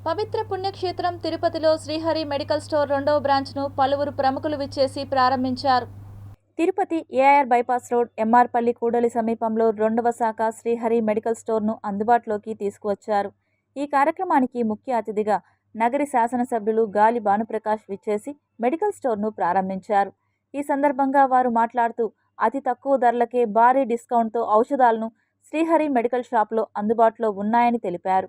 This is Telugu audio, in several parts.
పవిత్ర పుణ్యక్షేత్రం తిరుపతిలో శ్రీహరి మెడికల్ స్టోర్ రెండవ బ్రాంచ్ను పలువురు ప్రముఖులు విచ్చేసి ప్రారంభించారు. తిరుపతి ఏఆర్ బైపాస్ రోడ్ ఎంఆర్పల్లి కూడలి సమీపంలో రెండవ శాఖ శ్రీహరి మెడికల్ స్టోర్ను అందుబాటులోకి తీసుకువచ్చారు. ఈ కార్యక్రమానికి ముఖ్య అతిథిగా నగరి శాసనసభ్యులు గాలి భానుప్రకాష్ విచ్చేసి మెడికల్ స్టోర్ను ప్రారంభించారు. ఈ సందర్భంగా వారు మాట్లాడుతూ అతి తక్కువ ధరలకే భారీ డిస్కౌంట్తో ఔషధాలను శ్రీహరి మెడికల్ షాప్లో అందుబాటులో ఉన్నాయని తెలిపారు.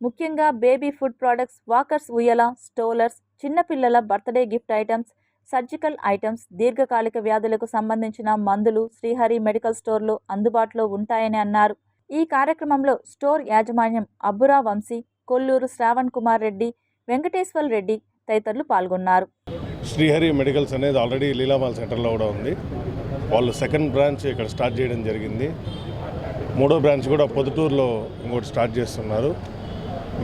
ముఖ్యంగా బేబీ ఫుడ్ ప్రొడక్ట్స్, వాకర్స్ ఉయ్యల, స్టోలర్స్, చిన్నపిల్లల birthday gift items, surgical items, దీర్ఘకాలిక వ్యాధులకు సంబంధించిన మందులు శ్రీహరి మెడికల్ స్టోర్లో అందుబాటులో ఉంటాయని అన్నారు. ఈ కార్యక్రమంలో స్టోర్ యాజమాన్యం అబ్బురా వంశీ, కొల్లూరు శ్రావణ్ కుమార్ రెడ్డి, వెంకటేశ్వర్ రెడ్డి తదితరులు పాల్గొన్నారు. శ్రీహరి మెడికల్స్ అనేది ఆల్రెడీ లీలామాల్ సెంటర్లో కూడా ఉంది. వాళ్ళు సెకండ్ బ్రాంచ్ ఇక్కడ స్టార్ట్ చేయడం జరిగింది. మూడో బ్రాంచ్ కూడా పొద్దుటూరులో ఇంకోటి స్టార్ట్ చేస్తున్నారు.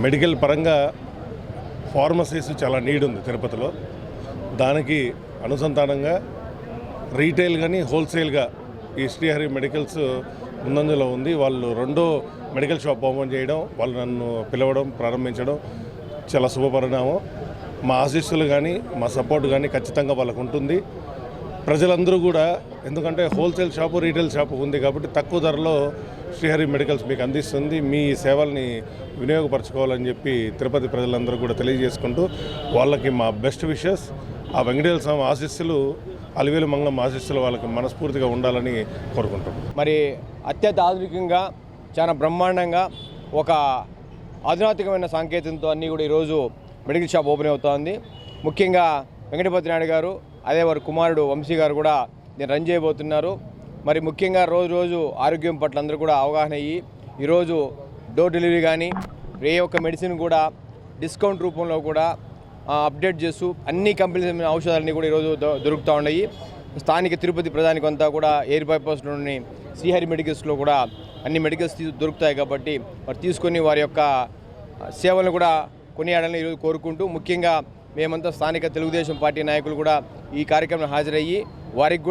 మెడికల్ పరంగా ఫార్మసీస్ చాలా నీడ్ ఉంది తిరుపతిలో. దానికి అనుసంధానంగా రీటైల్ కానీ హోల్సేల్గా ఈ శ్రీహరి మెడికల్స్ ముందంజలో ఉంది. వాళ్ళు రెండో మెడికల్ షాప్ ఓపెన్ చేయడం, వాళ్ళు నన్ను పిలవడం, ప్రారంభించడం చాలా శుభపరిణామం. మా ఆశీస్సులు కానీ మా సపోర్ట్ కానీ ఖచ్చితంగా వాళ్ళకు ఉంటుంది. ప్రజలందరూ కూడా, ఎందుకంటే హోల్సేల్ షాపు రీటైల్ షాపు ఉంది కాబట్టి తక్కువ ధరలో శ్రీహరి మెడికల్స్ మీకు అందిస్తుంది. మీ సేవల్ని వినియోగపరచుకోవాలని చెప్పి తిరుపతి ప్రజలందరూ కూడా తెలియజేసుకుంటూ వాళ్ళకి మా బెస్ట్ విషెస్, ఆ వెంకటేశ్వర స్వామి ఆశీస్సులు, అలివేలు మంగళం ఆశీస్సులు వాళ్ళకి మనస్ఫూర్తిగా ఉండాలని కోరుకుంటున్నాం. మరి అత్యంత ఆధునికంగా చాలా బ్రహ్మాండంగా ఒక ఆధునాతికమైన సాంకేతికంతో అన్నీ కూడా ఈరోజు మెడికల్ షాప్ ఓపెన్ అవుతోంది. ముఖ్యంగా వెంకటపతి నాయుడు గారు, అదే వారి కుమారుడు వంశీ గారు కూడా దీన్ని రన్ చేయబోతున్నారు. మరి ముఖ్యంగా రోజు ఆరోగ్యం పట్ల అందరూ కూడా అవగాహన అయ్యి ఈరోజు డోర్ డెలివరీ కానీ ఏ ఒక్క మెడిసిన్ కూడా డిస్కౌంట్ రూపంలో కూడా అప్డేట్ చేస్తూ అన్ని కంపెనీస్ ఔషధాలన్నీ కూడా ఈరోజు దొరుకుతూ ఉన్నాయి. స్థానిక తిరుపతి ప్రజానికంతా కూడా ఎయిర్ బైపాస్లోని శ్రీహరి మెడికల్స్లో కూడా అన్ని మెడికల్స్ దొరుకుతాయి కాబట్టి వారు తీసుకొని వారి యొక్క సేవలను కూడా కొనియాడాలని ఈరోజు కోరుకుంటూ, ముఖ్యంగా మేమంతా స్థానిక తెలుగుదేశం పార్టీ నాయకులు కూడా ఈ కార్యక్రమం హాజరయ్యి వారికి కూడా